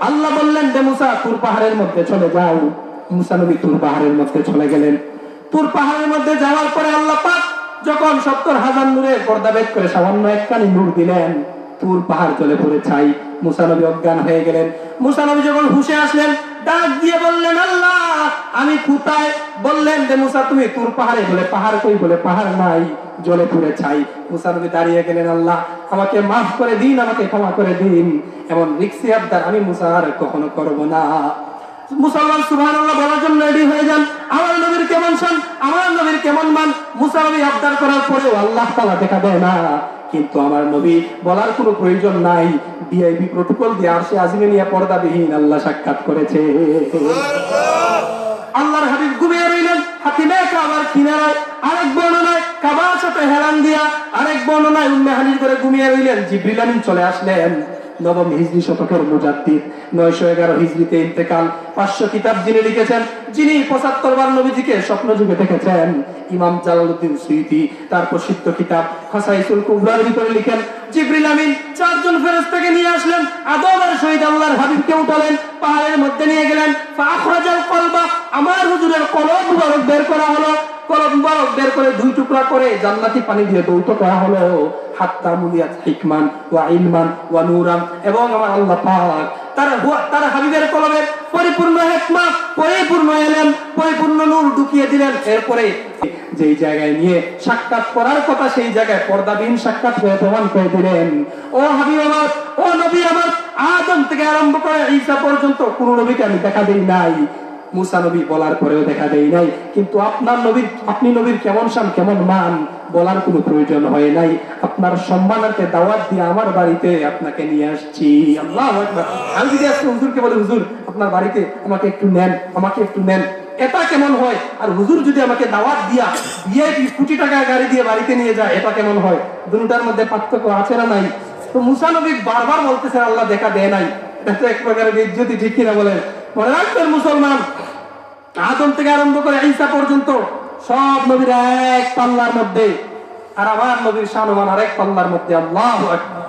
আল্লাহ বললেন যে মুসা তুর পাহাড়ের মধ্যে চলে যাও। মুসা নবী তুর পাহাড়ের মধ্যে চলে গেলেন। তুর পাহাড়ের মধ্যে যাওয়ার পরে আল্লাহ পাক যখন 70,000 নূরের পর্দা ভেদ করে সামান্য একখানি নূর দিলেন, তুর পাহাড় জ্বলে পড়ে ছাই। মুসা নবী অজ্ঞান হয়ে গেলেন। মুসা নবী যখন হুঁশে আসলেন, ডাক দিয়ে বললেন, আল্লাহ আমি কোথায়? বললেন যে মুসা তুমি তুর পাহাড়ে। বলে পাহাড় কই? বলে পাহাড় নাই, জ্বলে পুড়ে ছাই। মুসা নবী দাঁড়িয়ে গেলেন, আল্লাহ আমাকে মাফ করে দিন, আমাকে ক্ষমা করে দিন, এমন রিক্সি আবদার আমি মুসা আর কখনো করব না। মুসলমান সুবহানাল্লাহ বলার জন্য রেডি হয়ে যান। আমার নবীর কেমন শান, আমার নবীর কেমন মান। মুসা নবী আবদার করার পরেও আল্লাহ তাআলা দেখা দেয় না। কিন্তু আমার নবী বলার কোনো প্রয়োজন নাই, ভিআইপি প্রটোকল দিয়ে আরশে আজিমে নিয়ে পর্দাবিহীন আল্লাহ সাক্ষাৎ করেছে। আল্লাহর হাবিব ঘুমিয়ে রইলেন হাতিমে কাবার কিনারায়। আরেক বর্ণনায় কাবার সাথে হেলান দিয়া, আরেক বর্ণনায় উম্মে হানির করে ঘুমিয়ে রইলেন। জিবরিল আমিন চলে আসলেন। নবম হিজরি শতকের মুজাদ্দিদ, 911 হিজরিতে ইন্তেকাল। 500 কিতাব যিনি লিখেছেন, যিনি 75 বার নবীজিকে স্বপ্ন যুগে দেখেছেন, ইমাম জালালউদ্দিন সুয়ুতী তার প্রসিদ্ধ কিতাব খাসাইসুল কুবরার ভিতরে লিখেন, জিবরিল আমিন 4 জন ফেরেশতাকে নিয়ে আসলেন, আদবের সহিত আল্লাহর হাবিবকে উঠালেন, পাহাড়ের মধ্যে নিয়ে গেলেন। ফাখরাজাল কলবা, আমার হুজুরের কলব মুবারক বের করা হলো। কলব মুবারক বের করে 2 টুকরা করে জান্নাতি পানি দিয়ে দৌত করা হলো। হাত্তা মুলিয়াত হিকমান ওয়া ইলমান ওয়া নূরান। এবং আমার আল্লাহ পাক তার হাবিবের কলবে পরিপূর্ণ হিকমত, পরিপূর্ণ ইলম, পরিপূর্ণ নূর ঢুকিয়ে দিলেন। এরপরে যেই জায়গায় নিয়ে সাক্ষাৎ করার কথা সেই জায়গায় পর্দাবিহীন সাক্ষাৎ হয়ে প্রমাণ করে দিলেন। ও হাবিব আমার, ও নবী আমার, আদম থেকে আরম্ভ করে ঈসা পর্যন্ত কোন নবীকে আমি দেখা দেই নাই। মুসা নবী বলার পরেও দেখা দেই নাই। কিন্তু আপনার নবীর, আপনি নবীর কেমন শান, কেমন মান বলার কোনো প্রয়োজন হয় নাই। আপনার সম্মানার্থে দাওয়াত দিয়ে আমার বাড়িতে আপনাকে নিয়ে আসছি। আল্লাহু আকবার। আমি যদি আজকে হুজুরকে বলি, হুজুর আপনার বাড়িতে আমাকে একটু নেন, আমাকে একটু নেন, এটা কেমন হয়? আর হুজুর যদি আমাকে দাওয়াত দিয়া ভিআইপি কোটি টাকার গাড়ি দিয়ে বাড়িতে নিয়ে যায়, এটা কেমন হয়? দুটোটার মধ্যে পার্থক্য আছে না নাই? তো মুসা নবী বারবার বলতেছে আল্লাহ দেখা দেয় নাই। এটা তো এক প্রকারের ইজ্জতি, ঠিক কিনা বলেন? মনে রাখবেন মুসলমান, আদম থেকে আরম্ভ করে ঈসা পর্যন্ত সব নবীরা এক পাল্লার মধ্যে, আর আমার নবীর শান আরেক পাল্লার মধ্যে। আল্লাহু আকবার।